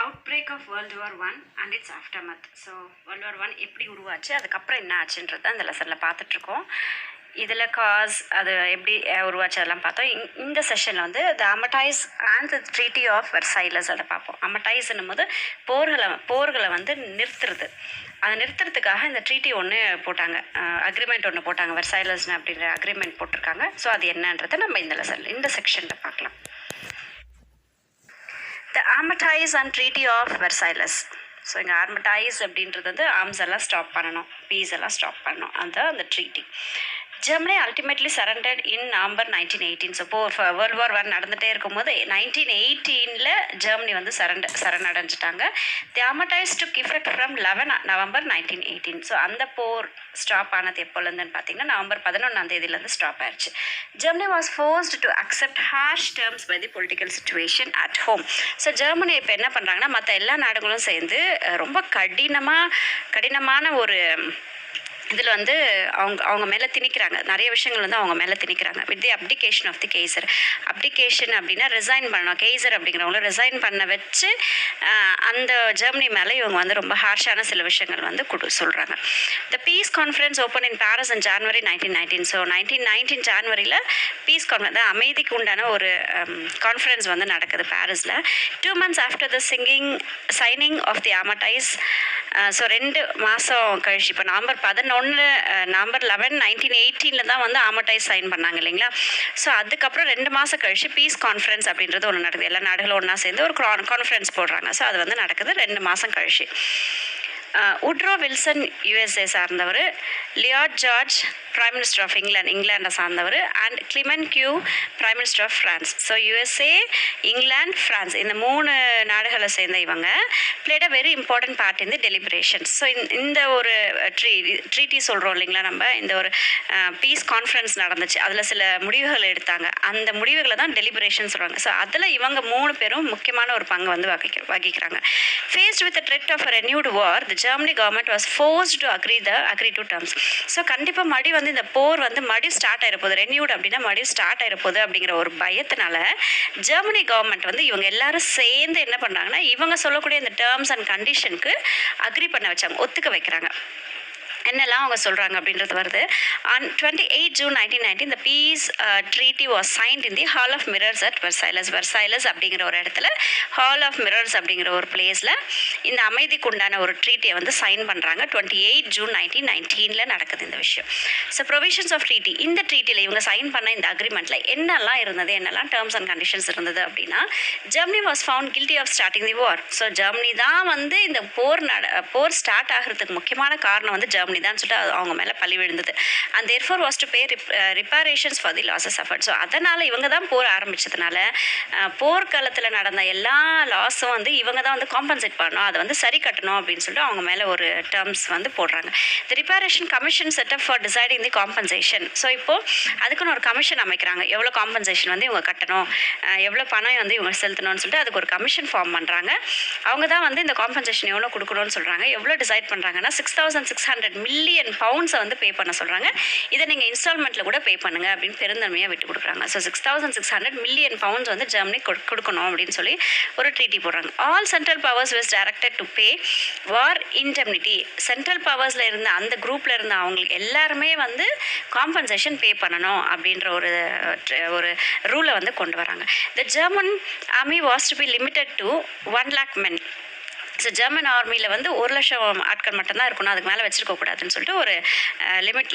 Outbreak of World war one and its aftermath. So world war one எப்படி உருவாச்சு, அதுக்கப்புறம் என்ன ஆச்சுன்றது தான் இந்த லெசனில் பார்த்துட்ருக்கோம். இதில் காஸ் அது எப்படி உருவாச்சு அதெல்லாம் பார்த்தோம். இந்த செஷனில் வந்து த அமடைஸ் அண்ட் த ட்ரீட்டி ஆஃப் வெர்சைலஸ் அதை பார்ப்போம். அமடைஸ்ன்னும் போது போர்களை வந்து நிறுத்துறது. அதை நிறுத்துறதுக்காக இந்த ட்ரீட்டி ஒன்று போட்டாங்க, அக்ரிமெண்ட் ஒன்று போட்டாங்க, வெர்சைலஸ்னு அப்படிங்கிற அக்ரிமெண்ட் போட்டிருக்காங்க. ஸோ அது என்னன்றதை நம்ம இந்த லெசனில் இந்த செக்ஷனில் பார்க்கலாம். த ஆர்மடைஸ் அண்ட் ட்ரீட்டி ஆஃப் வெர்சைலஸ். ஸோ இங்கே ஆர்மடைஸ் அப்படின்றது வந்து ஆர்ம்ஸ் எல்லாம் ஸ்டாப் பண்ணணும், பீஸ் எல்லாம் ஸ்டாப் பண்ணணும், அதுதான் அந்த treaty. Germany ultimately surrendered in November 1918. So world war one நடந்துகிட்டே இருக்கும்போது 1918 ஜெர்மனி வந்து சரணடைஞ்சிட்டாங்க. The armistice took effect from 11 November 1918. ஸோ அந்த போர் ஸ்டாப் ஆனது எப்போலேருந்துன்னு பார்த்தீங்கன்னா நவம்பர் 11 ஸ்டாப் ஆயிடுச்சு. Germany was forced to accept harsh terms by the political situation at home. So Germany இப்போ என்ன பண்ணுறாங்கன்னா மற்ற எல்லா நாடுகளும் சேர்ந்து ரொம்ப கடினமான ஒரு இதில் வந்து அவங்க மேலே திணிக்கிறாங்க, நிறைய விஷயங்கள் வந்து அவங்க மேலே திணிக்கிறாங்க. With the abdication of the Kaiser. Abdication அப்படின்னா ரிசைன் பண்ணணும். கேசர் அப்படிங்கிறவங்கள ரிசைன் பண்ண வச்சு அந்த ஜெர்மனி மேலே இவங்க வந்து ரொம்ப ஹார்ஷான சில விஷயங்கள் வந்து சொல்கிறாங்க. The peace conference open in Paris in January 1919. So 1919 ஜான்வரியில் பீஸ் கான்ஃபரன்ஸ், அமைதிக்கு உண்டான ஒரு கான்ஃபரன்ஸ் வந்து நடக்குது பாரிஸில். 2 months after the signing of the armistice. So 2 மாதம் கழிச்சு, இப்போ நவம்பர் 11 1918 தான் வந்து ஆர்மடைஸ் சைன் பண்ணாங்க இல்லைங்களா. ஸோ அதுக்கப்புறம் 2 மாதம் கழிச்சு பீஸ் கான்ஃபரன்ஸ் அப்படின்றது ஒன்று நடக்குது. எல்லா நாடுகளும் ஒன்றா சேர்ந்து ஒரு கான்ஃபரன்ஸ் போடுறாங்க. ஸோ அது வந்து நடக்குது 2 மாதம் கழிச்சு. உட்ரோ வில்சன் யூஎஸ்ஏ சார்ந்தவர், Lloyd George prime minister of இங்கிலாண்டை சார்ந்தவர், and Clemenceau prime minister of France. So USA, England, France இந்த 3 நாடுகளை சேர்ந்த இவங்க played a very important part in the deliberations. So இந்த ஒரு ட்ரீட்டி சொல்கிறோம் இல்லைங்களா நம்ம, இந்த ஒரு பீஸ் கான்ஃபரன்ஸ் நடந்துச்சு, அதில் சில முடிவுகள் எடுத்தாங்க. அந்த முடிவுகளை தான் டெலிபரேஷன் சொல்கிறாங்க. ஸோ அதில் இவங்க 3 பேரும் முக்கியமான ஒரு பங்கு வந்து வகிக்கிறாங்க. Faced with threat of renewed war, the Germany government was forced to agree to terms. So கண்டிப்பாக மறுபடியும் வந்து இந்த போர் வந்து மறுபடியும் ஸ்டார்ட் ஆகிருப்போது, ரெனியூட் அப்படின்னா மறுபடியும் ஸ்டார்ட் ஆகிருப்போது அப்படிங்கிற ஒரு பயத்தினால ஜெர்மனி கவர்மெண்ட் வந்து இவங்க எல்லாரும் சேர்ந்து என்ன பண்ணுறாங்கன்னா இவங்க சொல்லக்கூடிய இந்த டேர்ம்ஸ் அண்ட் கண்டிஷனுக்கு அக்ரி பண்ண வச்சாங்க, ஒத்துக்க வைக்கிறாங்க. என்னெல்லாம் அவங்க சொல்கிறாங்க அப்படின்றது வருது. ஆன் 28 June 1919 இந்த peace treaty was signed in the Hall of Mirrors at Versailles அப்படிங்கிற ஒரு இடத்துல, ஹால் ஆஃப் மிரர்ஸ் அப்படிங்கிற ஒரு பிளேஸில் இந்த அமைதிக்கு உண்டான ஒரு ட்ரீட்டியை வந்து சைன் பண்ணுறாங்க. 28 June 1919 நடக்குது இந்த விஷயம். ஸோ ப்ரொவிஷன்ஸ் ஆஃப் ட்ரீட்டி, இந்த ட்ரீட்டியில் இவங்க சைன் பண்ண இந்த அக்ரிமெண்ட்டில் என்னெல்லாம் இருந்தது, என்னெல்லாம் டேர்ம்ஸ் அண்ட் கண்டிஷன்ஸ் இருந்தது அப்படின்னா, Germany was found guilty of starting the war. So Germany தான் வந்து இந்த போர் ஸ்டார்ட் ஆகிறதுக்கு முக்கியமான காரணம் வந்து ஜெர்மனி தான் சொல்லிட்டு அவங்க மேலே பழி விழுந்தது. And therefore was to pay reparations for the losses suffered. So அதனால் இவங்க தான் போர் ஆரம்பித்ததுனால போர்க்காலத்தில் நடந்த எல்லா லாஸும் வந்து இவங்க தான் வந்து காம்பன்சேட் பண்ணணும், அதை வந்து சரி கட்டணும் அப்படின்னு சொல்லிட்டு அவங்க மேலே ஒரு டேர்ம்ஸ் வந்து போடுறாங்க. The reparation commission set up for deciding the compensation. So இப்போது அதுக்குன்னு ஒரு கமிஷன் அமைக்கிறாங்க, எவ்வளோ காம்பன்சேஷன் வந்து இவங்க கட்டணும், எவ்வளோ பணம் வந்து இவங்க செலுத்தணும்னு சொல்லிட்டு அதுக்கு ஒரு கமிஷன் ஃபார்ம் பண்ணுறாங்க. அவங்க தான் வந்து இந்த காம்பன்சேஷன் எவ்வளோ கொடுக்கணும்னு சொல்கிறாங்க. எவ்வளோ டிசைட் பண்ணுறாங்கன்னா 6,600 மில்லியன் பவுண்ட்ஸை வந்து பே பண்ண சொல்கிறாங்க. இதை நீங்கள் இன்ஸ்டால்மெண்ட்டில் கூட பே பண்ணுங்க அப்படின்னு பெருந்தன்மையாக விட்டு கொடுக்குறாங்க. ஸோ 6,600 மில்லியன் பவுண்ட்ஸ் வந்து ஜெர்மனி கொடுக்கணும் அப்படின்னு சொல்லி ஒரு ட்ரீட்டி போடுறாங்க. All central powers was directed to pay war indemnity. Central பவர்ஸில் இருந்த அந்த குரூப்பில் இருந்த அவங்களுக்கு எல்லாருமே வந்து காம்பன்சேஷன் பே பண்ணணும் அப்படின்ற ஒரு ரூலை வந்து கொண்டு வராங்க. The German army was to be limited to 1 lakh men. So German ஆர்மியில் வந்து 1,00,000 ஆட்கள் மட்டும்தான் இருக்கணும், அதுக்கு மேலே வச்சுருக்கக்கூடாதுன்னு சொல்லிட்டு ஒரு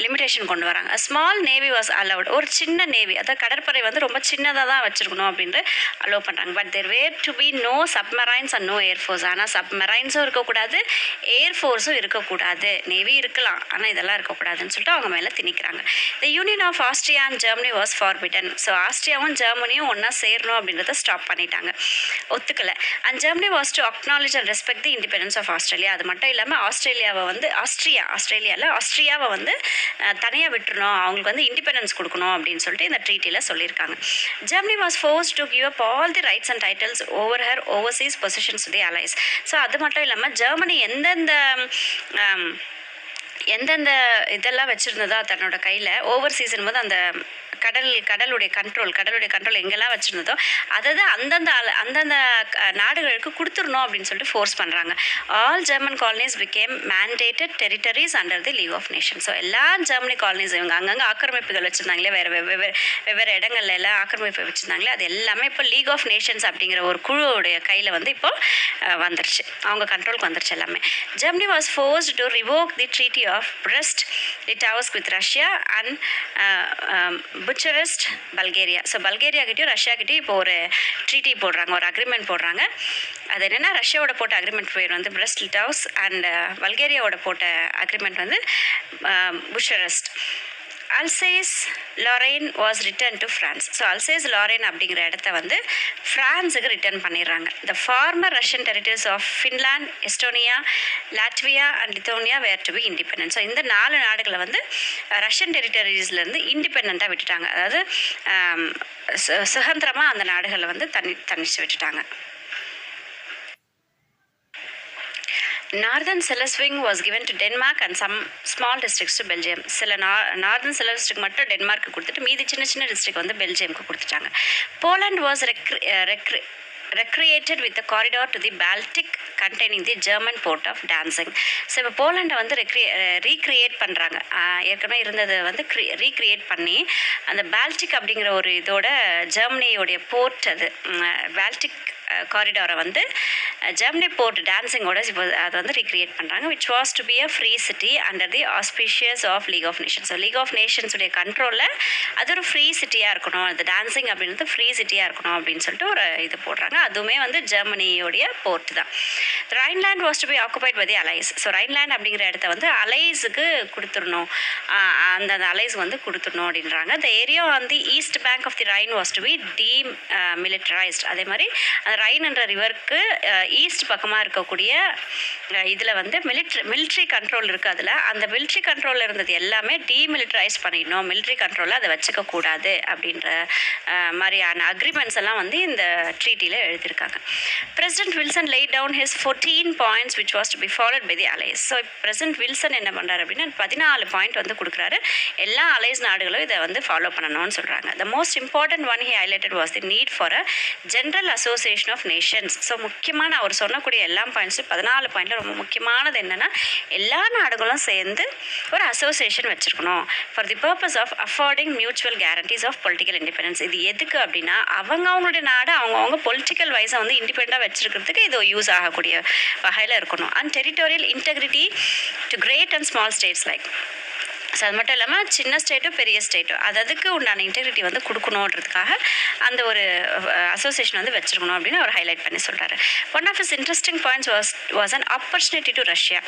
லிமிட்டேஷன் கொண்டு வராங்க. Small navy was allowed. ஒரு சின்ன நேவி, அதாவது கடற்படை வந்து ரொம்ப சின்னதாக தான் வச்சுருக்கணும் அப்படின்ட்டு அலோவ் பண்ணுறாங்க. But there were to be no submarines and no air force. ஆனால் சப்மரைன்ஸும் இருக்கக்கூடாது, ஏர்ஃபோர்ஸும் இருக்கக்கூடாது. நேவி இருக்கலாம் ஆனால் இதெல்லாம் இருக்கக்கூடாதுன்னு சொல்லிட்டு அவங்க மேலே திணிக்கிறாங்க. The union of Austria and Germany was forbidden. So ஆஸ்ட்ரியாவும் ஜெர்மனியும் ஒன்றா சேரணும் அப்படின்றத ஸ்டாப் பண்ணிட்டாங்க, ஒத்துக்கலை. And Germany was to acknowledge and respect the independence of Australia. அது மட்டும் இல்லாமல் ஆஸ்திரியாவை வந்து தனியாக விட்டுறணும், அவங்களுக்கு வந்து இண்டிபெண்டன்ஸ் கொடுக்கணும் அப்படின்னு சொல்லிட்டு இந்த ட்ரீட்டியில் சொல்லியிருக்காங்க. Germany was forced to give up all the rights and titles over her overseas positions to the allies. So அது மட்டும் இல்லாமல் ஜெர்மனி எந்தெந்த இதெல்லாம் வச்சுருந்ததோ தன்னோட கையில் ஓவர்சீஸ்ன் போது அந்த கடலுடைய கண்ட்ரோல் எங்கெல்லாம் வச்சுருந்ததோ அதை தான் அந்தந்த நாடுகளுக்கு கொடுத்துடணும் அப்படின்னு சொல்லிட்டு ஃபோர்ஸ் பண்ணுறாங்க. All German colonies became mandated territories under the League of Nations. So எல்லா ஜெர்மனி காலனிஸ் இவங்க அங்கங்கே ஆக்கிரமிப்புகள் வச்சுருந்தாங்களே, வெவ்வேறு இடங்கள்ல எல்லாம் ஆக்கிரமிப்பு வச்சுருந்தாங்களே, அது எல்லாமே இப்போ லீக் ஆஃப் நேஷன்ஸ் அப்படிங்கிற ஒரு குழுவுடைய கையில் வந்து இப்போ வந்துருச்சு, அவங்க கண்ட்ரோலுக்கு வந்துருச்சு எல்லாமே. Germany was forced to revoke the treaty of Brest Litovsk with Russia and Bucharest Bulgaria. So பல்கேரியாக்கிட்டையும் ரஷ்யாக்கிட்டையும் இப்போ ஒரு ட்ரீட்டி போடுறாங்க, ஒரு அக்ரிமெண்ட் போடுறாங்க. அது என்னென்னா ரஷ்யாவோட போட்ட அக்ரிமெண்ட் பேர் வந்து பிரெஸ்ட் லிட்டாவ்ஸ் அண்ட் பல்கேரியாவோட போட்ட அக்ரிமெண்ட் வந்து Bucharest. Alsace Lorraine was return to France. So Alsace Lorraine அப்படிங்கிற இடத்த வந்து ஃப்ரான்ஸுக்கு ரிட்டர்ன் பண்ணிடுறாங்க. The former Russian territories of Finland, Estonia, Latvia and Lithuania were to be independent. So இந்த 4 நாடுகளை வந்து ரஷ்யன் டெரிட்டரிஸ்லேருந்து இண்டிபெண்ட்டாக விட்டுட்டாங்க. அதாவது சுதந்திரமாக அந்த நாடுகளை வந்து தனிச்சு விட்டுட்டாங்க. Northern Schleswig was given to Denmark and some small districts to Belgium. சில நார்தன் Schleswig மட்டும் டென்மார்க்கு கொடுத்துட்டு மீதி சின்ன சின்ன டிஸ்ட்ரிக்ட் வந்து பெல்ஜியம்க்கு கொடுத்துட்டாங்க. Poland was recreated with a corridor to the Baltic containing the German port of Danzig. So இப்போ போலண்டை வந்து ரீக்ரியேட் பண்ணுறாங்க. ஏற்கனவே இருந்தது வந்து ரீக்ரியேட் பண்ணி அந்த பால்டிக் அப்படிங்கிற ஒரு இதோட ஜெர்மனியோடைய போர்ட், அது பால்டிக் காரிடாரை வந்து ஜெர்மனி போர்ட் டான்சிங்கோட இப்போ அதை வந்து ரீக்ரியேட் பண்ணுறாங்க. Which was to be a free city under the auspices of League of Nations. So League of நேஷன்ஸுடைய கண்ட்ரோலில் அது ஒரு ஃப்ரீ சிட்டியாக இருக்கணும், அது டான்சிங் அப்படின்றது ஃப்ரீ சிட்டியாக இருக்கணும் அப்படின்னு சொல்லிட்டு ஒரு இது போடுறாங்க. அதுவுமே வந்து ஜெர்மனியோடைய போர்ட் தான். Rhineland was to be occupied by the allies. So Rhineland அப்படிங்கிற இடத்த வந்து அலைஸுக்கு கொடுத்துடணும், அந்த அலைஸ் வந்து கொடுத்துடணும் அப்படின்றாங்க. The area on the east bank of the Rhine was to be militarised. அதே மாதிரி அந்த ரைன் என்ற ரிவருக்கு ஈஸ்ட் பக்கமாக இருக்கக்கூடிய இதில் வந்து மிலிட்ரி கண்ட்ரோல் இருக்குது. அதில் அந்த மிலிட்ரி கண்ட்ரோலில் இருந்தது எல்லாமே டீமிலிட்டரைஸ் பண்ணிடணும், மிலிட்ரி கண்ட்ரோலில் அதை வச்சுக்கக்கூடாது அப்படின்ற மாதிரியான அக்ரிமெண்ட்ஸ் எல்லாம் வந்து இந்த ட்ரீட்டியில் எழுதியிருக்காங்க. President Wilson laid down his 14 points which was to be followed by the allies. So president Wilson என்ன பண்ணுறாரு அப்படின்னா 14 பாயிண்ட் வந்து கொடுக்குறாரு. எல்லா அலைஸ் நாடுகளும் இதை வந்து ஃபாலோ பண்ணணும்னு சொல்கிறாங்க. The most important one he highlighted was the need for a general association of Nations. So முக்கியமான அவர் சொன்னக்கூடிய எல்லா பாயிண்ட்ஸும் 14 பாயிண்டில் ரொம்ப முக்கியமானது என்னென்னா எல்லா நாடுகளும் சேர்ந்து ஒரு அசோசியேஷன் வச்சுருக்கணும் for the purpose of affording mutual guarantees of political independence. இது எதுக்கு அப்படின்னா அவங்களுடைய நாடு அவங்கவுங்க பொலிட்டிக்கல் வைஸாக வந்து இண்டிபெண்டாக வச்சுருக்கிறதுக்கு இது யூஸ் ஆகக்கூடிய வகையில் இருக்கணும். And territorial integrity to great and small states like. So அது மட்டும் இல்லாமல் சின்ன ஸ்டேட்டோ பெரிய ஸ்டேட்டோ அதுக்கு உண்டான இன்டெகிரிட்டி வந்து கொடுக்கணுன்றதுக்காக அந்த ஒரு அசோசியேஷன் வந்து வச்சுருக்கணும் அப்படின்னு அவர் ஹைலைட் பண்ணி சொல்கிறாரு. One of his interesting points was an opportunity to Russia.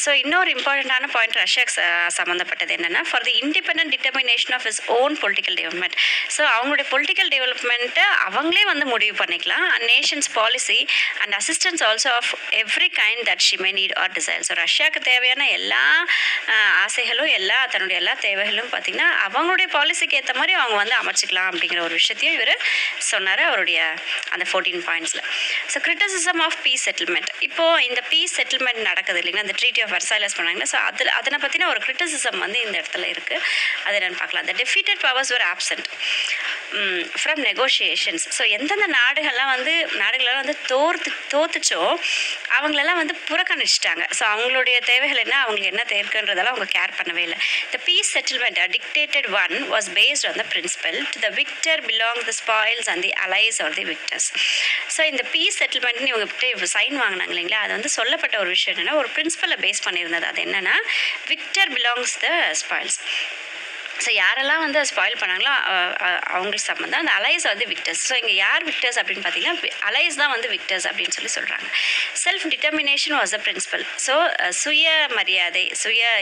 So இன்னொரு இம்பார்ட்டண்ட்டான பாயிண்ட் ரஷ்யாவுக்கு சம்மந்தப்பட்டது என்னென்னா for the independent determination of his own political development. So அவங்களுடைய பொலிட்டிக்கல் டெவலப்மெண்ட்டை அவங்களே வந்து முடிவு பண்ணிக்கலாம். And nations policy and assistance also of every kind that she may need or desire. So ரஷ்யாவுக்கு தேவையான எல்லா ஆசைகளும் தன்னுடைய எல்லா தேவைகளும் பார்த்திங்கன்னா அவங்களுடைய பாலிசிக்கு ஏற்ற மாதிரி அவங்க வந்து அமைச்சிக்கலாம் அப்படிங்கிற ஒரு விஷயத்தையும் இவர் சொன்னார் அவருடைய அந்த 14 பாயிண்ட்ஸில். So criticism of peace settlement. இப்போது இந்த பீஸ் செட்டில்மெண்ட் நடக்குது இல்லைங்களா, இந்த ட்ரீட்டி ஆஃப் வெர்சைலஸ் பண்ணாங்களா, ஸோ அதனை பற்றின ஒரு கிரிட்டிசிசம் வந்து இந்த இடத்துல இருக்குது. அது என்னென்னு பார்க்கலாம். The defeated powers were absent from negotiations. So எந்தெந்த நாடுகளெல்லாம் வந்து தோத்துச்சோ அவங்களெல்லாம் வந்து புறக்கணிச்சிட்டாங்க. ஸோ அவங்களுடைய தேவைகள் என்ன, அவங்களுக்கு என்ன தேவைன்றதெல்லாம் அவங்க கேர் பண்ணவே இல்லை. The peace settlement, a dictated one, was based on the principle to the victor belong the spoils and the allies or the victors. So இந்த பீஸ் செட்டில்மெண்ட்னு இவங்க சைன் வாங்கினாங்க இல்லைங்களா, அது வந்து சொல்லப்பட்ட ஒரு விஷயம் என்னென்னா ஒரு பிரின்சிபலை பேஸ் பண்ணியிருந்தது. அது என்னென்னா விக்டர் பிலாங்ஸ் த ஸ்பாயில்ஸ். ஸோ யாரெல்லாம் வந்து ஸ்பாயில் பண்ணாங்களோ அவங்களுக்கு சம்மந்தம் அந்த அலைஸ் வந்து விக்டர்ஸ். ஸோ இங்கே யார் விக்டர்ஸ் அப்படின்னு பார்த்தீங்கன்னா அலைஸ் தான் வந்து விக்டர்ஸ் அப்படின்னு சொல்கிறாங்க. Self determination was a principle. So சுய மரியாதை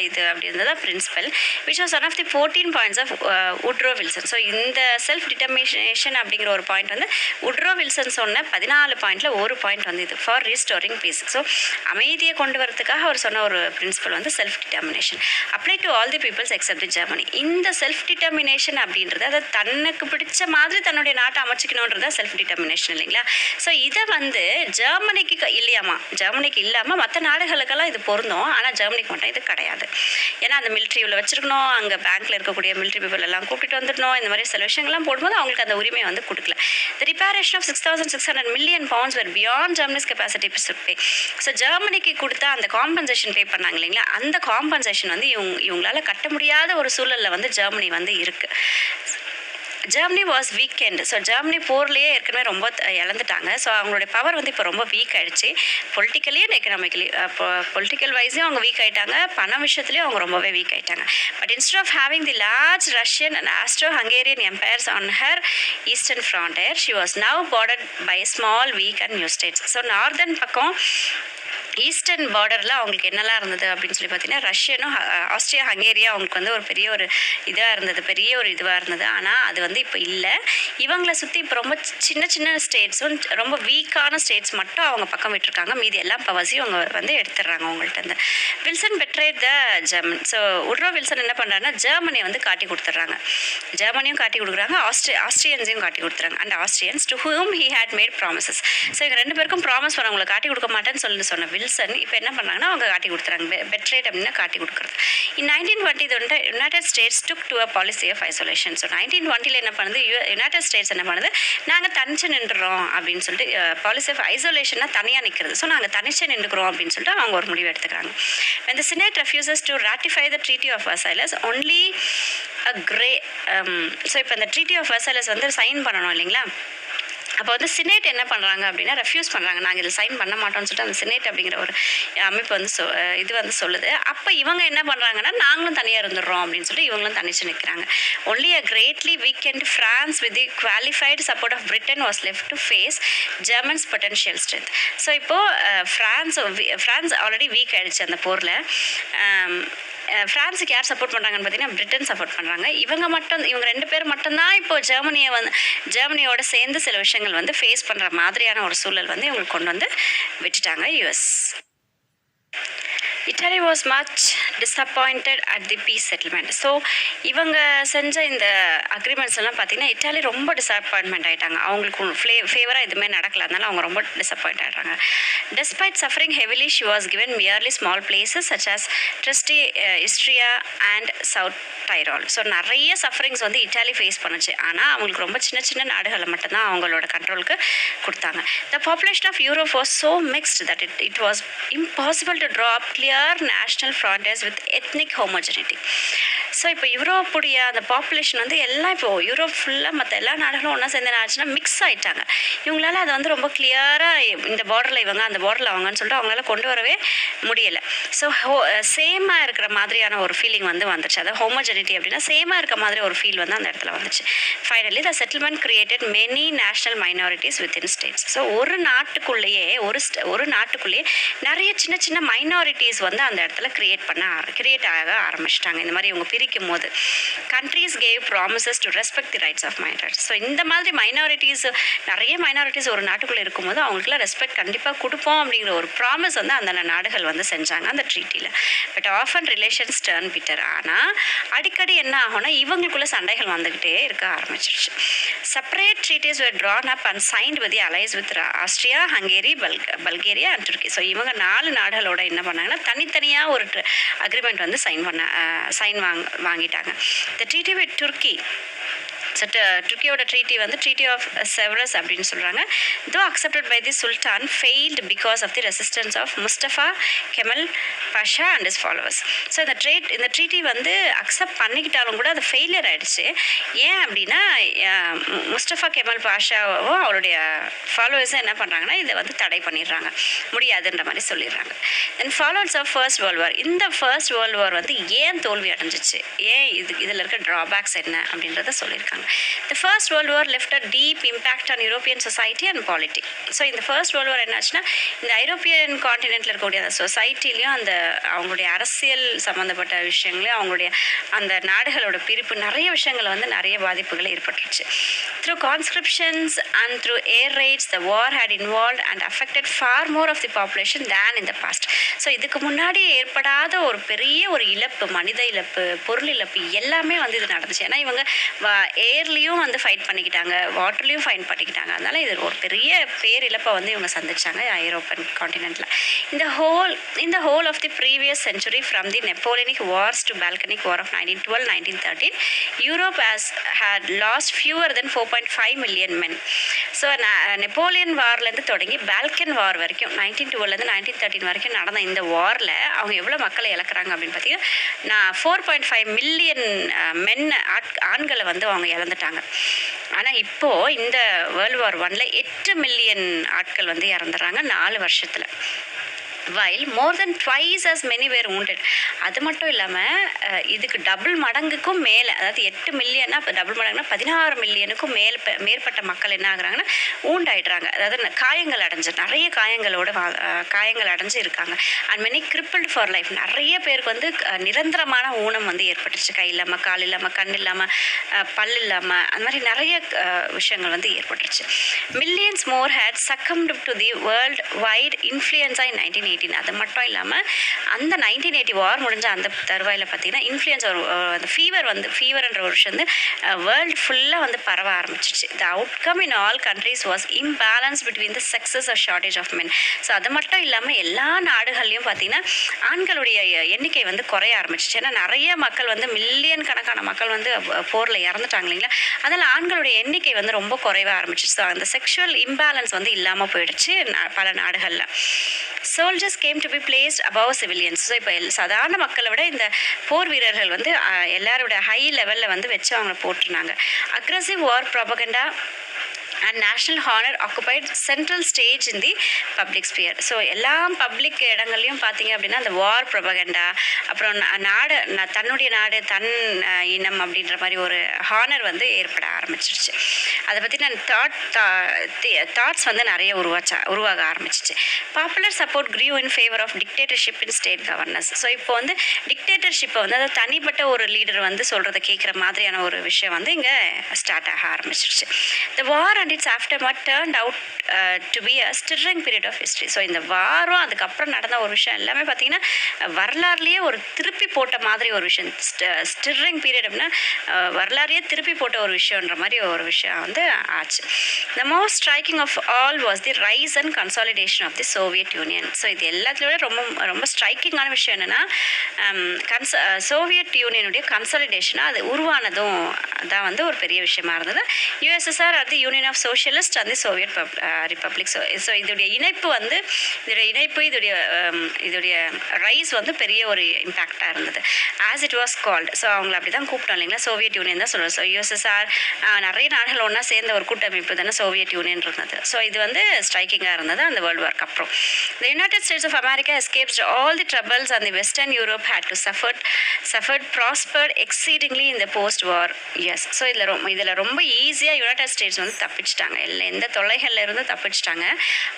இது அப்படின்றது தான் principle which was one of the 14 points of Woodrow Wilson. So இந்த செல்ஃப் டிட்டர்மினேஷன் அப்படிங்கிற ஒரு பாயிண்ட் வந்து உட்ரோ வில்சன் சொன்ன 14 பாயிண்டில் ஒரு பாயிண்ட் வந்து இது ஃபார் ரீஸ்டோரிங் பீஸ். ஸோ அமைதியை கொண்டு வரதுக்காக அவர் சொன்ன ஒரு பிரின்சிபல் வந்து self determination apply to all the peoples except the Germany. இந்த இந்த செல்ஃப் டிட்டர்மினேஷன் அப்படின்றது அதை தனக்கு பிடிச்ச மாதிரி தன்னுடைய நாட்டை அமைச்சிக்கணுன்றதா செல்ஃப் டிட்டர்மினேஷன் இல்லைங்களா. ஸோ இதை வந்து ஜெர்மனிக்கு இல்லையாமா, ஜெர்மனிக்கு இல்லாமல் மற்ற நாடுகளுக்கெல்லாம் இது பொருந்தும், ஆனால் ஜெர்மனிக்கு மட்டும் இது கிடையாது. ஏன்னா அந்த மிலிட்ரியில் வச்சிருக்கணும், அங்கே பேங்க்ல இருக்கக்கூடிய மிலிட்ரி பீப்புள் எல்லாம் கூப்பிட்டு வந்துடணும், இந்த மாதிரி சில விஷயங்கள்லாம் போடும்போது அவங்களுக்கு அந்த உரிமையை வந்து கொடுக்கல. The reparation of 6,600 million pounds were beyond Germany's capacity to pay. So ஜெர்மனிக்கு கொடுத்த அந்த காம்பன்சேஷன் பே பண்ணாங்க இல்லைங்களா, அந்த காம்பன்சேஷன் வந்து இவங்களால கட்ட முடியாத ஒரு சூழலில் வந்து ஜெர்மனி வந்து இருக்குது. Germany was weakened. So Germany போர்லேயே ஏற்கனவே ரொம்ப இழந்துட்டாங்க. ஸோ அவங்களுடைய பவர் வந்து இப்போ ரொம்ப வீக் ஆகிடுச்சு, பொலிட்டிக்கலி அண்ட் எக்கனாமிக்கலி. பொலிட்டிக்கல் வைஸையும் அவங்க வீக் ஆகிட்டாங்க, பண விஷயத்துலையும் அவங்க ரொம்பவே வீக் ஆகிட்டாங்க. But instead of having the large Russian and Austro-Hungarian empires on her eastern frontier, she was now bordered by small weak and new states. So northern பக்கம் eastern பார்டரில் அவங்களுக்கு என்னெல்லாம் இருந்தது அப்படின்னு சொல்லி பார்த்தீங்கன்னா, ரஷ்யனும் ஆஸ்ட்ரியா ஹங்கேரியா அவங்களுக்கு வந்து ஒரு பெரிய ஒரு இதாக இருந்தது, பெரிய ஒரு இதுவாக இருந்தது. ஆனால் அது வந்து இப்போ இல்லை. இவங்களை சுற்றி இப்போ ரொம்ப சின்ன சின்ன ஸ்டேட்ஸும் ரொம்ப வீக்கான ஸ்டேட்ஸ் மட்டும் அவங்க பக்கம் விட்டுருக்காங்க, மீதி எல்லாம் பவர்ஸையும் அவங்க வந்து எடுத்துடுறாங்க அவங்கள்ட்ட இருந்து. Wilson betrayed the German. So Woodrow Wilson என்ன பண்ணுறாங்கன்னா, ஜெர்மனியை வந்து காட்டி கொடுத்துட்றாங்க, ஜெர்மனியும் காட்டி கொடுக்குறாங்க, ஆஸ்ட்ரியன்ஸையும் காட்டி கொடுத்துறாங்க. And Austrians to whom he had made promises. So இவங்க ரெண்டு பேருக்கும் ப்ராமிஸ் பண்ணவங்களை காட்டி கொடுக்க மாட்டேன்னு சொன்ன வில்சன் இப்போ என்ன பண்ணாங்கன்னா, அவங்க காட்டி கொடுத்துறாங்க. பெட்ரேட் அப்படின்னா காட்டி கொடுக்குறது. இன் 1920 இது வந்து United States took to a policy of isolation. So 1920 என்ன பண்ணுது, யுனைடெட் ஸ்டேட்ஸ் என்ன பண்ணுது, நாங்கள் தனிச்சு நின்றுறோம் அப்படின்னு சொல்லிட்டு, பாலிசி ஆஃப் ஐசோலேஷன்னா தனியாக நிற்கிறது. ஸோ நாங்கள் தனிச்சு நின்றுக்கிறோம் அப்படின்னு சொல்லிட்டு அவங்க ஒரு முடிவு எடுத்துக்கிறாங்க. When the Senate refuses to ratify the Treaty of Versailles, only a grey so இப்போ இந்த Treaty of Versailles வந்து சைன் பண்ணணும் இல்லைங்களா. அப்போ வந்து சினேட் என்ன பண்ணுறாங்க அப்படின்னா, ரெஃப்யூஸ் பண்ணுறாங்க, நாங்கள் இதில் சைன் பண்ண மாட்டோம்னு சொல்லிட்டு அந்த சினேட் அப்படிங்கிற ஒரு அமைப்பு வந்து இது வந்து சொல்லுது. அப்போ இவங்க என்ன பண்ணுறாங்கன்னா, நாங்களும் தனியாக இருந்துடுறோம் அப்படின்னு சொல்லிட்டு இவங்களும் தனிச்சு நிற்கிறாங்க. Only a greatly weakened France with the qualified support of Britain was left to face German's potential strength. So இப்போது ஃப்ரான்ஸ் ஆல்ரெடி வீக் ஆகிடுச்சு அந்த போரில். ஃப்ரான்ஸுக்கு யார் சப்போர்ட் பண்ணுறாங்கன்னு பார்த்தீங்கன்னா, பிரிட்டன் சப்போர்ட் பண்ணுறாங்க. இவங்க ரெண்டு பேர் மட்டும்தான் இப்போது ஜெர்மனியோட சேர்ந்து சில விஷயங்கள் வந்து ஃபேஸ் பண்ணுற மாதிரியான ஒரு சூழல் வந்து இவங்களுக்கு கொண்டு வந்து விட்டுட்டாங்க US. Italy was much disappointed at the peace settlement. So இவங்க செஞ்ச இந்த அக்ரிமெண்ட்ஸ் எல்லாம் பார்த்தீங்கன்னா, இட்டாலி ரொம்ப டிஸப்பாயின்மெண்ட் ஆகிட்டாங்க. அவங்களுக்கு ஃபேவராக எதுவுமே நடக்கல, அதனால அவங்க ரொம்ப டிஸப்பாயிண்ட் ஆகிட்டாங்க. Despite suffering heavily, she was given merely small places such as Trieste, Istria and South Tyrol. So நிறைய சஃபரிங்ஸ் வந்து இட்டாலி ஃபேஸ் பண்ணுச்சு, ஆனால் அவங்களுக்கு ரொம்ப சின்ன சின்ன நாடுகளை மட்டும்தான் அவங்களோட கண்ட்ரோலுக்கு கொடுத்தாங்க. The population of Europe was so mixed that it was impossible to draw up clear national frontiers with ethnic homogeneity. So இப்போ யூரோப்புடைய அந்த பாப்புலேஷன் வந்து எல்லாம் இப்போது யூரோப் ஃபுல்லாக மற்ற எல்லா நாடுகளும் ஒன்றா சேர்ந்து என்ன ஆச்சுன்னா மிக்ஸ் ஆகிட்டாங்க. இவங்களால அதை வந்து ரொம்ப கிளியராக இந்த பார்டரில் இவங்க அந்த பார்டரில் அவங்கன்னு சொல்லிட்டு அவங்களால கொண்டு வரவே முடியலை. ஸோ சேமாக இருக்கிற மாதிரியான ஒரு ஃபீலிங் வந்து வந்துச்சு. அதாவது ஹோமோஜெனிட்டி அப்படின்னா சேமாக இருக்க மாதிரி ஒரு ஃபீல் வந்து அந்த இடத்துல வந்துச்சு. ஃபைனலி த settlement created many national minorities within states. So ஒரு நாட்டுக்குள்ளேயே நிறைய சின்ன சின்ன மைனாரிட்டிஸ் வந்து அந்த இடத்துல கிரியேட் ஆக ஆரம்பிச்சிட்டாங்க. இந்த மாதிரி இவங்க பிரிக்கும் போது countries gave promises to respect the rights of minorities. So இந்த மாதிரி நிறைய மைனாரிட்டிஸ் ஒரு நாட்டுக்குள்ளே இருக்கும்போது அவங்களுக்குலாம் ரெஸ்பெக்ட் கண்டிப்பாக கொடுப்போம் அப்படிங்கிற ஒரு ப்ராமிஸ் வந்து அந்த நாடுகள் வந்து செஞ்சாங்க அந்த ட்ரீட்டியில். But often relations turn bitter. ஆனால் அடிக்கடி என்ன ஆகும்னா இவங்களுக்குள்ள சண்டைகள் வந்துக்கிட்டே இருக்க ஆரம்பிச்சிருச்சு. Separate treaties were drawn up and signed with allies with Austria, Hungary, Bulgaria and Turkey. So இவங்க 4 நாடுகளோட என்ன பண்ணாங்கன்னா தனித்தனியாக ஒரு அக்ரிமெண்ட் வந்து சைன் வாங்கிட்டாங்க. த ட்ரீட்டி வித் துர்க்கி, துர்க்கியோட ட்ரீட்டி வந்து ட்ரீட்டி ஆஃப் செவரஸ் அப்படின்னு சொல்கிறாங்க. Though accepted by the Sultan failed because of the resistance of Mustafa Kemal Pasha and his followers. So இந்த ட்ரீட்டி வந்து அக்செப்ட் பண்ணிக்கிட்டாலும் கூட அது ஃபெயிலியர் ஆகிடுச்சு. ஏன் அப்படின்னா முஸ்தஃபா கெமல் பாஷாவும் அவருடைய ஃபாலோவர்ஸும் என்ன பண்ணுறாங்கன்னா இதை வந்து தடை பண்ணிடுறாங்க, முடியாதுன்ற மாதிரி சொல்லிடுறாங்க. Then followers of first world war. இந்த ஃபர்ஸ்ட் வேர்ல்டு வார் வந்து ஏன் தோல்வி அடைஞ்சிச்சு, ஏன் இதில் இருக்க ட்ராபேக்ஸ் என்ன அப்படின்றத சொல்லியிருக்காங்க. The First World War left a deep impact on European society and politics. So இந்த ஃபர்ஸ்ட் வேர்ல்டு வார் என்னாச்சுன்னா இந்த ஐரோப்பியன் காண்டினென்ட்டில் இருக்கக்கூடிய அந்த சொசைட்டிலையும் அந்த அவங்களுடைய அரசியல் சம்மந்தப்பட்ட விஷயங்களையும் அவங்களுடைய அந்த நாடுகளோட பிரிப்பு நிறைய விஷயங்கள் வந்து நிறைய பாதிப்புகள் ஏற்பட்டுருச்சு. Through conscriptions and through air raids the war had involve and affected far more of the population than in the past. So இதுக்கு முன்னாடி ஏற்படாத ஒரு பெரிய ஒரு இழப்பு, மனித இழப்பு, பொருள் இழப்பு எல்லாமே வந்து இது நடந்துச்சு. ஏன்னா இவங்க ஏர்லேயும் வந்து ஃபைட் பண்ணிக்கிட்டாங்க, வாட்டர்லேயும் ஃபைட் பண்ணிக்கிட்டாங்க. அதனால் இது ஒரு பெரிய பேரிழப்பை வந்து இவங்க சந்திச்சாங்க ஐரோப்பன் காண்டினென்ட்டில். இந்த whole of the previous century from the Napoleonic wars to Balkanic war of 1912-1913 Europe had lost fewer than 4.5 million men. So Napoleon வார்லேருந்து தொடங்கி பால்கன் வார் வரைக்கும் 1912 1913 வரைக்கும் நடந்த இந்த வாரில் அவங்க எவ்வளோ மக்களை இழக்கிறாங்க அப்படின்னு பார்த்தீங்கன்னா 4.5 மில்லியன் ஆண்களை வந்து அவங்க இழந்துட்டாங்க. ஆனால் இப்போது இந்த வேர்ல்டு வார் 1ல 8 மில்லியன் ஆட்கள் வந்து இறந்துடுறாங்க 4 வருஷத்தில். while more than twice as many were wounded. அது மட்டும் இல்லாமல் இதுக்கு டபுள் மடங்குக்கும் மேலே, அதாவது 8 மில்லியன்னா இப்போ டபுள் மடங்குனா 16 மில்லியனுக்கும் மேற்பட்ட மக்கள் என்ன ஆகுறாங்கன்னா ஊண்டாயிடுறாங்க. அதாவது காயங்கள் அடைஞ்சு, நிறைய காயங்கள் அடைஞ்சு இருக்காங்க. And many crippled for life. நிறைய பேருக்கு வந்து நிரந்தரமான ஊனம் வந்து ஏற்பட்டுச்சு. கை இல்லாமல், கால் இல்லாமல், கண் இல்லாமல், பல் இல்லாமல், அந்த மாதிரி நிறைய விஷயங்கள் வந்து ஏற்பட்டுருச்சு. Millions more had succumbed to the world wide influenza in 1918. அது மட்டும் இல்லாமல் அந்த 1980 வார் முடிஞ்ச அந்த தருவாயில் பார்த்தீங்கன்னா இன்ஃப்ளூயன்ஸ் அந்த ஃபீவர்ன்ற ஒரு விஷயம் வந்து வேர்ல்டு ஃபுல்லாக வந்து பரவ ஆரம்பிச்சிச்சு. The outcome in all countries was imbalance between the sexes or shortage of men. So அது மட்டும் இல்லாமல் எல்லா நாடுகள்லையும் பார்த்தீங்கன்னா ஆண்களுடைய எண்ணிக்கை வந்து குறைய ஆரம்பிச்சிச்சு. ஏன்னா நிறைய மக்கள் வந்து மில்லியன் கணக்கான மக்கள் வந்து போரில் இறந்துட்டாங்க இல்லைங்களா. அதில் ஆண்களுடைய எண்ணிக்கை வந்து ரொம்ப குறைவாக ஆரம்பிச்சிச்சு. ஸோ அந்த செக்ஷுவல் இம்பேலன்ஸ் வந்து இல்லாமல் போயிடுச்சு பல நாடுகளில். soldiers came to be placed above civilians. So இப்போ சாதாரண மக்களை விட இந்த போர் வீரர்கள் வந்து எல்லாரோட ஹை லெவலில் வந்து வச்சு அவங்க போட்டிருந்தாங்க. Aggressive war propaganda and national honour occupied central stage in the public sphere. So எல்லா பப்ளிக் இடங்கள்லையும் பார்த்தீங்க அப்படின்னா அந்த வார் ப்ரொபகண்டா, அப்புறம் தன்னுடைய நாடு தன் இனம் அப்படின்ற மாதிரி ஒரு ஹானர் வந்து ஏற்பட ஆரம்பிச்சிருச்சு. அதை பற்றி நான் தாட்ஸ் வந்து நிறைய உருவாக ஆரம்பிச்சிச்சு. Popular support grew in favour of dictatorship in state governance. So இப்போ வந்து டிக்டேட்டர்ஷிப்பை வந்து அதை தனிப்பட்ட ஒரு லீடர் வந்து சொல்கிறத கேட்குற மாதிரியான ஒரு விஷயம் வந்து இங்கே ஸ்டார்ட் ஆக ஆரம்பிச்சிருச்சு. த வார் and its aftermath turned out to be a stirring period of history. So இந்த வாரம் அதுக்கப்புறம் நடந்த ஒரு விஷயம் எல்லாமே பார்த்தீங்கன்னா வரலாறுலேயே ஒரு திருப்பி போட்ட மாதிரி ஒரு விஷயம். ஸ்டிரிங் பீரியட் அப்படின்னா வரலாறையே திருப்பி போட்ட ஒரு விஷயன்ற மாதிரி ஒரு விஷயம் வந்து ஆச்சு. The most striking of all was the rise and consolidation of the Soviet Union. So இது எல்லாத்துலேயும் ரொம்ப ஸ்ட்ரைக்கிங்கான விஷயம் என்னென்னா சோவியட் யூனியனுடைய கன்சாலிடேஷனாக அது உருவானதும் தான் வந்து ஒரு பெரிய விஷயமா இருந்தது. யுஎஸ்எஸ்ஆர் அது union of socialist and the Soviet republic. So இதோடைய இணைப்பு வந்து இதோடைய ரைஸ் வந்து பெரிய ஒரு இம்பேக்டாக இருந்தது. As it was called. So அவங்களை அப்படி தான் கூப்பிட்டோம் இல்லைங்களா, சோவியட் யூனியன் தான் சொல்லுவோம். ஸோ யுஎஸ்எஸ்ஆர் நிறைய நாடுகள் ஒன்றா சேர்ந்த ஒரு கூட்டமைப்பு தானே சோவியட் யூனியன் இருந்தது. ஸோ இது வந்து ஸ்ட்ரைக்கிங்காக இருந்தது அந்த வேர்ல்டு வார்க்கு அப்புறம். The United States of America escapes all the troubles and the western Europe had to suffered prospered exceedingly in the post war years. So இதில் ரொம்ப ஈஸியாக யுனைடெட் ஸ்டேட்ஸ் வந்து தப்பிச்சிட்டாங்க. எந்த தொல்லைகளில் இருந்து தப்பிச்சிட்டாங்க.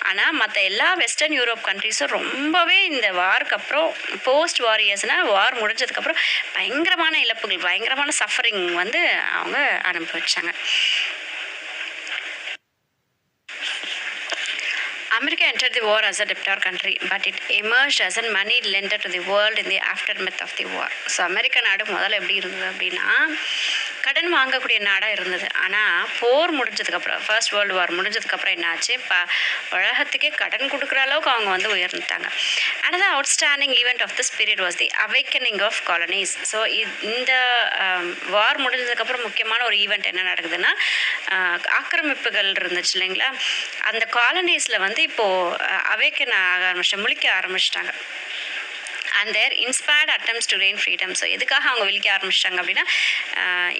ஆனால் மற்ற எல்லா வெஸ்டர்ன் யூரோப் கண்ட்ரிஸும் ரொம்பவே இந்த வார்க்கு அப்புறம் போஸ்ட் வார் இயர்ஸ்னால் வார் முடிஞ்சதுக்கப்புறம் பயங்கரமான இழப்புகள், பயங்கரமான சஃபரிங் வந்து அவங்க அனுபவிச்சாங்க. America entered the war as a debtor country, but it emerged as a money lender to the world in the aftermath of the war. So அமெரிக்க நாடு முதல்ல எப்படி இருந்தது அப்படின்னா கடன் வாங்கக்கூடிய நாடாக இருந்தது. ஆனால் போர் முடிஞ்சதுக்கப்புறம், ஃபர்ஸ்ட் வேர்ல்டு வார் முடிஞ்சதுக்கப்புறம் என்னாச்சு, இப்போ உலகத்துக்கே கடன் கொடுக்குற அளவுக்கு அவங்க வந்து உயர்ந்துட்டாங்க. Another outstanding event of this period was the awakening of colonies. So இந்த வார் முடிஞ்சதுக்கப்புறம் முக்கியமான ஒரு ஈவெண்ட் என்ன நடக்குதுன்னா ஆக்கிரமிப்புகள் இருந்துச்சு இல்லைங்களா, அந்த காலனிஸில் வந்து இப்போது அவேக்கன் முழிக்க ஆரம்பிச்சிட்டாங்க. And their inspired attempts to regain freedom. So எதுக்காக அவங்க விழிக்க ஆரம்பிச்சிட்டாங்க அப்படின்னா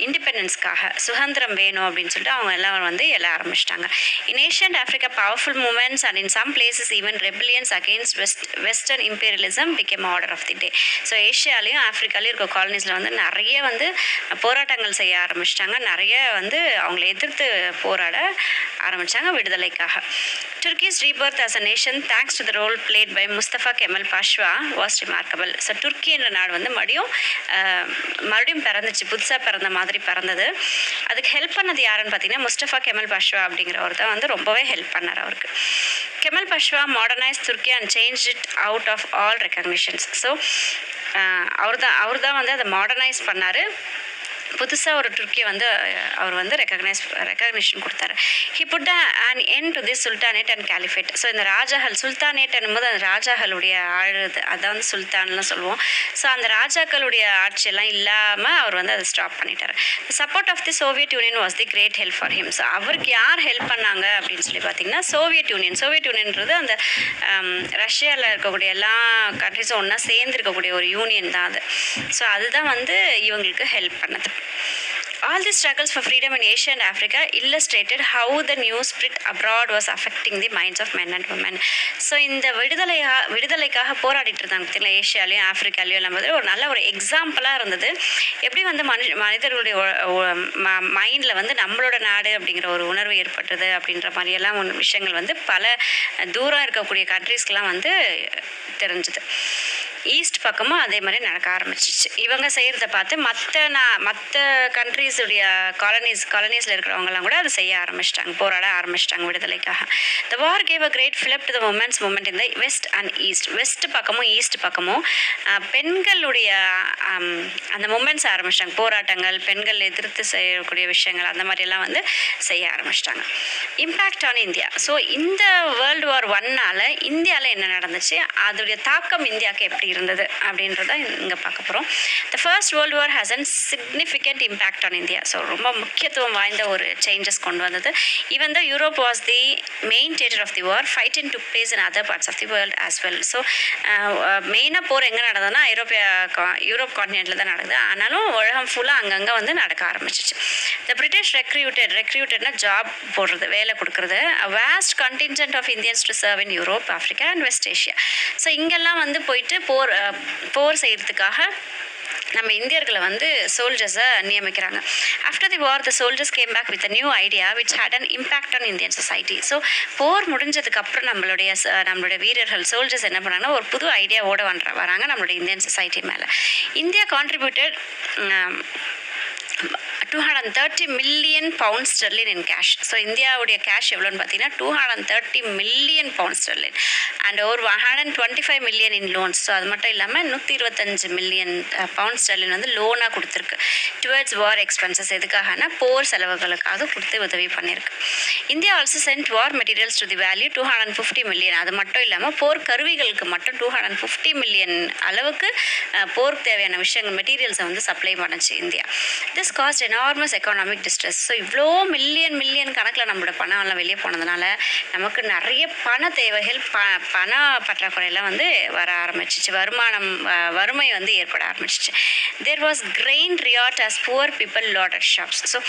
இண்டிபெண்டன்ஸ்க்காக, சுதந்திரம் வேணும் அப்படின்னு சொல்லிட்டு அவங்க எல்லாம் வந்து எழ ஆரம்பிச்சிட்டாங்க. In Asia and Africa powerful movements and in some places even rebellions against western imperialism became order of the day. So ஏஷியாலையும் ஆஃப்ரிக்காலையும் இருக்க காலனிஸில் வந்து நிறைய வந்து போராட்டங்கள் செய்ய ஆரம்பிச்சிட்டாங்க. நிறைய வந்து அவங்களை எதிர்த்து போராட ஆரம்பித்தாங்க விடுதலைக்காக. Turkey's rebirth as a nation, thanks to the role played by Mustafa Kemal Pasha, was remarkable. Remarkable. So Turkey என்ற நாடு வந்து மறுபடியும் பிறந்துச்சு, புதுசாக பிறந்த மாதிரி பிறந்தது. அதுக்கு ஹெல்ப் பண்ணது யாருன்னு பார்த்தீங்கன்னா முஸ்தஃபா கெமல் பஷ்வா அப்படிங்கிறவர் தான் வந்து ரொம்பவே ஹெல்ப் பண்ணார் அவருக்கு. Kemal Pasha modernise Turkey and change it out of all recognitions. So அவர் தான் வந்து அதை மாடர்னைஸ் பண்ணார். புதுசாக ஒரு துர்க்கியை வந்து அவர் வந்து ரெக்கக்னிஷன் கொடுத்தாரு. He put an end to the sultanate and caliphate. So இந்த ராஜாக்கள் சுல்தானேட் என்னும்போது அந்த ராஜாக்களுடைய அதான் வந்து சுல்தான்லாம் சொல்லுவோம். ஸோ அந்த ராஜாக்களுடைய ஆட்சியெல்லாம் இல்லாமல் அவர் வந்து அதை ஸ்டாப் பண்ணிட்டார். Support of the Soviet Union was the great help for him. So அவருக்கு யார் ஹெல்ப் பண்ணாங்க அப்படின்னு சொல்லி பார்த்தீங்கன்னா சோவியட் யூனியன்ன்றது அந்த ரஷ்யாவில் இருக்கக்கூடிய எல்லா கண்ட்ரிஸும் ஒன்றா சேர்ந்து இருக்கக்கூடிய ஒரு யூனியன் தான் அது. ஸோ அதுதான் வந்து இவங்களுக்கு ஹெல்ப் பண்ணது. All the struggles for freedom in Asia and Africa illustrated how the news spread abroad was affecting the minds of men and women. So இந்த விடுதலைக்காக போராடிட்டு இருந்தாங்க பார்த்தீங்களா, ஏஷியாலையும் ஆஃப்ரிக்காலையும் நம்ம ஒரு நல்ல ஒரு எக்ஸாம்பிளாக இருந்தது. எப்படி வந்து மனிதர்களுடைய மைண்டில் வந்து நம்மளோட நாடு அப்படிங்கிற ஒரு உணர்வு ஏற்பட்டது அப்படின்ற மாதிரியெல்லாம் விஷயங்கள் வந்து பல தூரம் இருக்கக்கூடிய கண்ட்ரீஸ்க்கெலாம் வந்து தெரிஞ்சுது. ஈஸ்ட் பக்கமும் அதே மாதிரி நடக்க ஆரம்பிச்சிச்சு. இவங்க செய்கிறத பார்த்து மற்ற கண்ட்ரீஸுடைய காலனிஸில் இருக்கிறவங்கலாம் கூட அதை செய்ய ஆரம்பிச்சிட்டாங்க, போராட ஆரம்பிச்சிட்டாங்க விடுதலைக்காக. The war gave a great fillip to the women's movement in the west and east. West பக்கமும் ஈஸ்ட் பக்கமும் பெண்களுடைய அந்த மூமெண்ட்ஸ் ஆரம்பிச்சிட்டாங்க. போராட்டங்கள், பெண்கள் எதிர்த்து செய்யக்கூடிய விஷயங்கள் அந்த மாதிரியெல்லாம் வந்து செய்ய ஆரம்பிச்சிட்டாங்க. Impact on India. ஸோ இந்த வேர்ல்டு வார் 1 இந்தியாவில் என்ன நடந்துச்சு, அதோடைய தாக்கம் இந்தியாவுக்கு எப்படி இருந்தது அப்படின்றத இங்கே பார்க்க போகிறோம். The first world war has an significant impact on India. So ரொம்ப முக்கியத்துவம் வாய்ந்த ஒரு சேஞ்சஸ் கொண்டு வந்தது. Even the Europe was the main theatre of the war. Fighting took place in other parts of the world as well. So மெயினாக போர் எங்கே நடந்ததுன்னா யூரோப் கான்டினென்ட்டில் தான் நடக்குது. ஆனாலும் உலகம் ஃபுல்லாக அங்கங்கே வந்து நடக்க ஆரம்பிச்சிச்சு. த பிரிட்டிஷ் ரெக்ரூட்டட்னா ஜாப் போடுறது, வேலை கொடுக்குறது. Vast contingent of Indians to serve in Europe, Africa and West Asia. So இங்கெல்லாம் வந்து போயிட்டு போர் செய்கிறதுக்காக நம்ம இந்தியர்களை வந்து சோல்ஜர்ஸை நியமிக்கிறாங்க. After the war the soldiers came back with a new idea which had an impact on Indian society. So போர் முடிஞ்சதுக்கப்புறம் நம்மளுடைய வீரர்கள் சோல்ஜர்ஸ் என்ன பண்ணாங்கன்னா ஒரு புது ஐடியாவோடு வராங்க நம்மளுடைய இந்தியன் சொசைட்டி மேலே. India contributed 230 million pounds sterling in cash. So இந்தியாவுடைய கேஷ் எவ்வளோன்னு பார்த்தீங்கன்னா 230 million pounds sterling அண்ட் ஒரு 125 million in loans. ஸோ அது மட்டும் இல்லாமல் 125 million pounds sterling வந்து லோனாக கொடுத்துருக்கு டுவர்ட்ஸ் வார் எக்ஸ்பென்சஸ். எதுக்காகனா போர் செலவுகளுக்காக கொடுத்து உதவி பண்ணியிருக்கு. India also sent war materials to the value 250 million. அது மட்டும் இல்லாமல் போர் கருவிகளுக்கு மட்டும் 250 million அளவுக்கு போருக்கு தேவையான விஷயங்கள் மெட்டீரியல்ஸை வந்து சப்ளை பண்ணுச்சு India. This cost enormous economic distress. So இவ்வளோ மில்லியன் கணக்கில் நம்மளோட பணம் எல்லாம் வெளியே போனதுனால நமக்கு நிறைய பண தேவைகள் பண பற்றாக்குறையெல்லாம் வந்து வர ஆரம்பிச்சிச்சு. வறுமை வந்து ஏற்பட ஆரம்பிச்சிச்சு. There was grain riot as poor people looted shops. So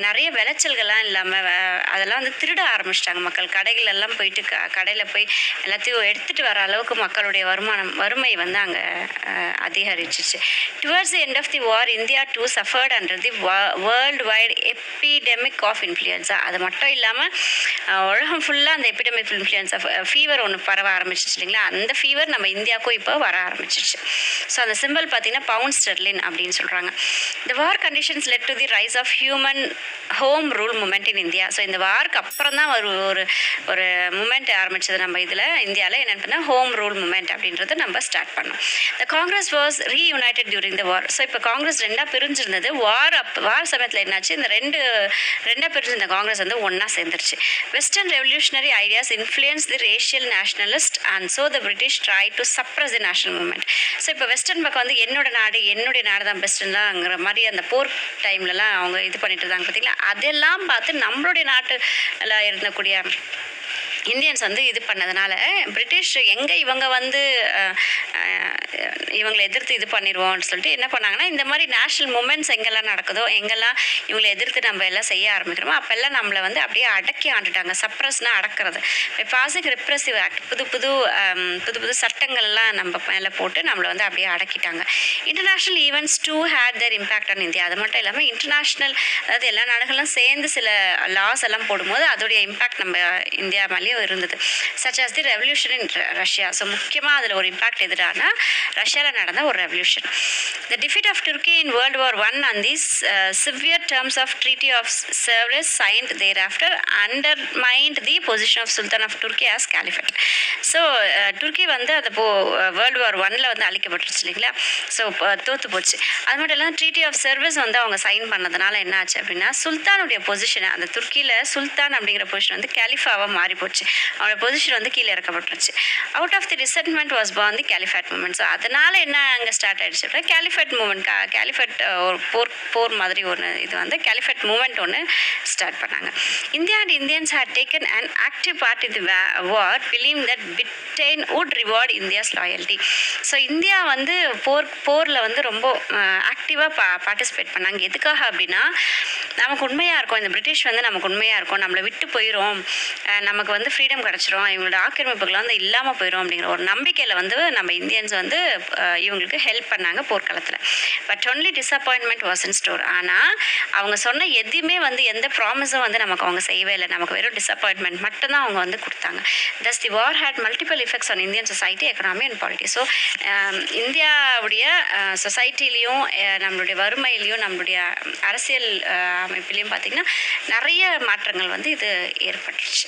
நிறைய விளைச்சல்கள்லாம் இல்லாமல் அதெல்லாம் வந்து திருட ஆரம்பிச்சிட்டாங்க மக்கள். கடைகளெல்லாம் போயிட்டு கடையில் போய் எல்லாத்தையும் எடுத்துகிட்டு வர அளவுக்கு மக்களுடைய வறுமை வந்து அங்கே அதிகரிச்சிச்சு. Towards the end of the war India too suffered under the world wide epidemic of influenza. அது மட்டும் இல்லாமல் உலகம் ஃபுல்லாக அந்த எபிடெமிக் இன்ஃப்ளூயன்ஸா ஃபீவர் ஒன்று பரவ ஆரம்பிச்சிச்சு இல்லைங்களா. அந்த ஃபீவர் நம்ம இந்தியாவுக்கும் இப்போ வர ஆரம்பிச்சிச்சு. ஸோ அந்த சிம்பிள் பார்த்தீங்கன்னா பவுண்ட் ஸ்டெர்லின் அப்படின்னு சொல்கிறாங்க. இந்த war conditions led to the rise of human home rule movement in India. So இந்த வார்க்கு அப்புறம் தான் ஒரு மூமெண்ட் ஆரம்பிச்சது நம்ம இதில் இந்தியாவில். என்னென்னு பண்ணால் ஹோம் ரூல் மூமெண்ட் அப்படின்றத நம்ம ஸ்டார்ட் பண்ணோம். The Congress was reunited during the war. So இப்போ காங்கிரஸ் ரெண்டாக பிரிஞ்சிருந்தது. வார் சமயத்தில் என்னாச்சு, இந்த ரெண்டாக பிரிஞ்சிருந்த காங்கிரஸ் வந்து ஒன்றா சேர்ந்துருச்சு. Western revolutionary ideas influence the racial nationalist and so the British try to suppress the national movement. So இப்போ வெஸ்டர்ன் பக்கம் வந்து என்னுடைய நாடு தான் பெஸ்ட்டுலாங்கிற மாதிரி அந்த போர் டைம்லலாம் அவங்க இது பண்ணிட்டு இருந்தாங்க பார்த்தீங்களா. அதெல்லாம் பார்த்து நம்மளுடைய நாட்டில் இருந்தக்கூடிய இந்தியன்ஸ் வந்து இது பண்ணதுனால பிரிட்டிஷ் எங்கே இவங்க வந்து இவங்களை எதிர்த்து இது பண்ணிடுவோம்னு சொல்லிட்டு என்ன பண்ணாங்கன்னா இந்த மாதிரி நேஷ்னல் மூமெண்ட்ஸ் எங்கெல்லாம் நடக்குதோ, எங்கெல்லாம் இவங்களை எதிர்த்து நம்ம எல்லாம் செய்ய ஆரம்பிக்கிறோமோ அப்போல்லாம் நம்மளை வந்து அப்படியே அடக்கி ஆண்டுட்டாங்க. சப்ரஸ்னால் அடக்கிறது. பாசிங் ரெப்ரெசிவ் ஆக்ட், புது புது சட்டங்கள்லாம் நம்ம மேலே போட்டு நம்மளை வந்து அப்படியே அடக்கிட்டாங்க. International events too had their impact on India. அது மட்டும் இல்லாமல் இன்டர்நேஷ்னல், அதாவது எல்லா நாடுகளும் சேர்ந்து சில லாஸ் எல்லாம் போடும்போது அதோடைய இம்பேக்ட் நம்ம இந்தியா மேலே மாதிரியும் இருந்தது. Such as the revolution in Russia. So முக்கியமாக அதில் ஒரு இம்பாக்ட் எதிரானா ரஷ்யாவில் நடந்த ஒரு revolution. The defeat of Turkey in world war one and the severe terms of treaty of service signed thereafter undermined the position of Sultan of Turkey as caliphate. So Turkey வந்து அந்த world war ஒன்னில் வந்து அழிக்கப்பட்டுருச்சு இல்லைங்களா. So தோற்று போச்சு. அது மட்டும் இல்லாமல் ட்ரீட்டி ஆஃப் சர்வீஸ் வந்து அவங்க சைன் பண்ணதுனால என்ன ஆச்சு அப்படின்னா சுல்தானுடைய பொசிஷனை அந்த துர்க்கியில் சுல்தான் அப்படிங்கிற பொசிஷன் வந்து கேலிஃபாவாக மாறி போச்சு. அவனோட பொசிஷன் வந்து கீழே இறக்கப்பட்டுருச்சு. Out of the resentment was born the caliphate movement. So அதனால என்ன அங்கே ஸ்டார்ட் ஆயிடுச்சு அப்படின்னா கேலிஃபேட் மூமெண்ட். கேலிஃபேட் ஒரு போர் மாதிரி ஒன்று இது வந்து கேலிஃபேட் மூமெண்ட் ஒன்று ஸ்டார்ட் பண்ணாங்க. India and Indians had taken an active part in the war believing that Britain would reward India's loyalty. So India வந்து போரில் வந்து ரொம்ப ஆக்டிவாக பார்ட்டிசிபேட் பண்ணாங்க. எதுக்காக அப்படின்னா நமக்கு உண்மையாக இருக்கும், இந்த பிரிட்டிஷ் வந்து நமக்கு உண்மையாக இருக்கும், நம்மளை விட்டு போயிடும், நமக்கு வந்து ஃப்ரீடம் கிடச்சிரும், இவங்களோட ஆக்கிரமிப்புகள் வந்து இல்லாமல் போயிடும் அப்படிங்கிற ஒரு நம்பிக்கையில் வந்து நம்ம இந்தியன்ஸ் வந்து இவங்களுக்கு ஹெல்ப் பண்ணாங்க போர்க்களத்தில். But only disappointment was in store. ஆனால் அவங்க சொன்ன எதுவுமே வந்து எந்த ப்ராமிஸும் வந்து நமக்கு அவங்க செய்யவே இல்லை. நமக்கு வெறும் டிசப்பாயின்மெண்ட் மட்டும்தான் அவங்க வந்து கொடுத்தாங்க. Thus the war had multiple effects on Indian society, economy and politics. So இந்தியாவுடைய சொசைட்டிலையும் நம்மளுடைய வறுமையிலையும் நம்மளுடைய அரசியல் அமைப்பிலையும் பார்த்திங்கன்னா நிறைய மாற்றங்கள் வந்து இது ஏற்பட்டுருச்சு.